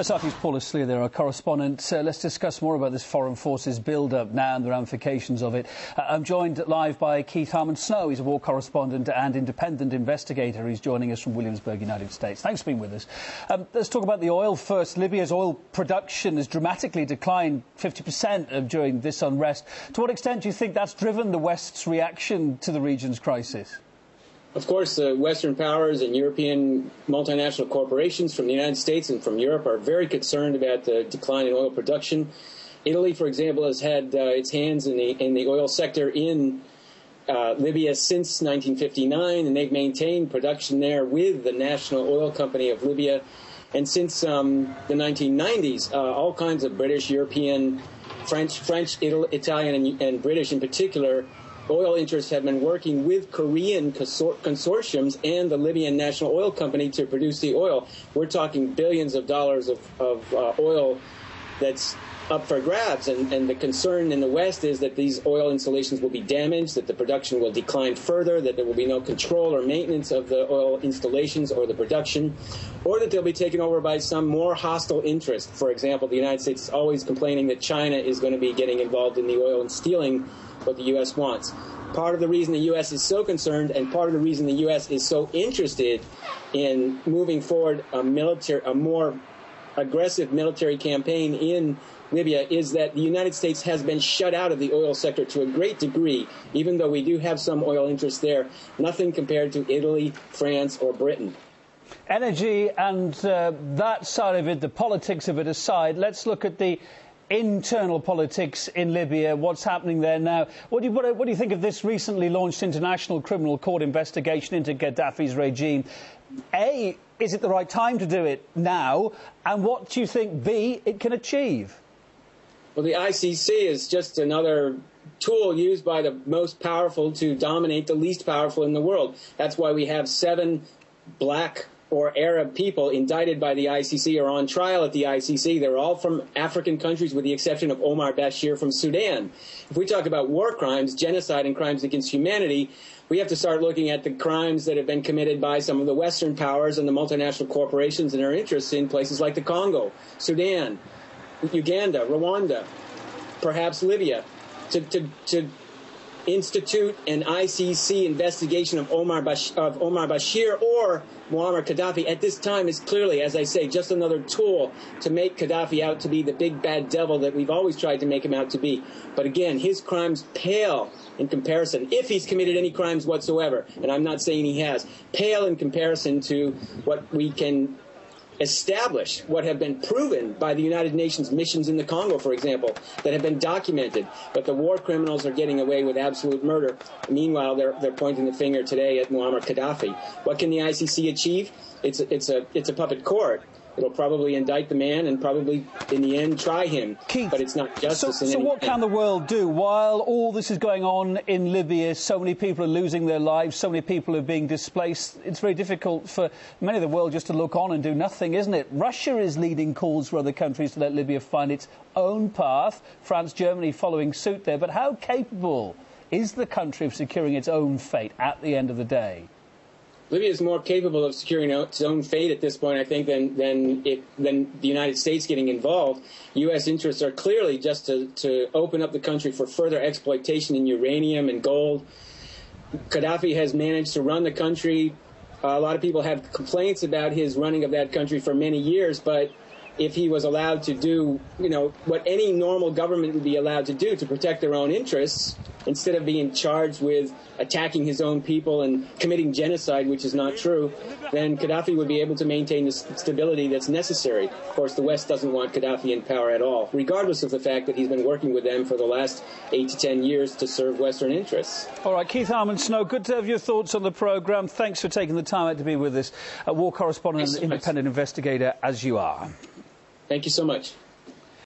Southeast Paula Sleer there, our correspondent. Let's discuss more about this foreign forces build-up now and the ramifications of it. I'm joined live by Keith Harmon-Snow. He's a war correspondent and independent investigator. He's joining us from Williamsburg, United States. Thanks for being with us. Let's talk about the oil first. Libya's oil production has dramatically declined 50% during this unrest. To what extent do you think that's driven the West's reaction to the region's crisis? Of course, Western powers and European multinational corporations from the United States and from Europe are very concerned about the decline in oil production. Italy, for example, has had its hands in the oil sector in Libya since 1959, and they've maintained production there with the National Oil Company of Libya. And since the 1990s, all kinds of British, European, French, Italian, and British in particular, oil interests have been working with Korean consortiums and the Libyan National Oil Company to produce the oil. We're talking billions of dollars of oil that's up for grabs, and the concern in the West is that these oil installations will be damaged, that the production will decline further, that there will be no control or maintenance of the oil installations or the production, or that they'll be taken over by some more hostile interest. For example, the United States is always complaining that China is going to be getting involved in the oil and stealing what the U.S. wants. Part of the reason the U.S. is so concerned, and part of the reason the U.S. is so interested in moving forward a more aggressive military campaign in Libya, is that the United States has been shut out of the oil sector to a great degree. Even though we do have some oil interests there, nothing compared to Italy, France, or Britain. Energy and that side of it, the politics of it aside, let's look at the internal politics in Libya, what's happening there now. What do you think of this recently launched International Criminal Court investigation into Gaddafi's regime? A, is it the right time to do it now? And what do you think, B, it can achieve? Well, the ICC is just another tool used by the most powerful to dominate the least powerful in the world. That's why we have 7 black or Arab people indicted by the ICC or on trial at the ICC. They're all from African countries with the exception of Omar Bashir from Sudan. If we talk about war crimes, genocide and crimes against humanity, we have to start looking at the crimes that have been committed by some of the Western powers and the multinational corporations and their interests in places like the Congo, Sudan, Uganda, Rwanda, perhaps Libya, to institute an ICC investigation of Omar Bashir or Muammar Gaddafi at this time is clearly, as I say, just another tool to make Gaddafi out to be the big bad devil that we've always tried to make him out to be. But again, his crimes pale in comparison, if he's committed any crimes whatsoever, and I'm not saying he has, pale in comparison to what we can establish, what have been proven by the United Nations missions in the Congo, for example, that have been documented. But the war criminals are getting away with absolute murder. Meanwhile, they're pointing the finger today at Muammar Gaddafi. What can the ICC achieve? It's a puppet court. It'll probably indict the man and probably, in the end, try him. Keith, but it's not justice. So what can the world do? While all this is going on in Libya, so many people are losing their lives, so many people are being displaced, it's very difficult for many of the world just to look on and do nothing, isn't it? Russia is leading calls for other countries to let Libya find its own path, France, Germany following suit there. But how capable is the country of securing its own fate at the end of the day? Libya is more capable of securing its own fate at this point, I think, than the United States getting involved. U.S. interests are clearly just to open up the country for further exploitation in uranium and gold. Gaddafi has managed to run the country. A lot of people have complaints about his running of that country for many years, but if he was allowed to do, what any normal government would be allowed to do to protect their own interests, instead of being charged with attacking his own people and committing genocide, which is not true, then Gaddafi would be able to maintain the stability that's necessary. Of course, the West doesn't want Gaddafi in power at all, regardless of the fact that he's been working with them for the last 8 to 10 years to serve Western interests. All right, Keith Harmon-Snow, good to have your thoughts on the programme. Thanks for taking the time out to be with us. A war correspondent and independent investigator as you are. Thank you so much.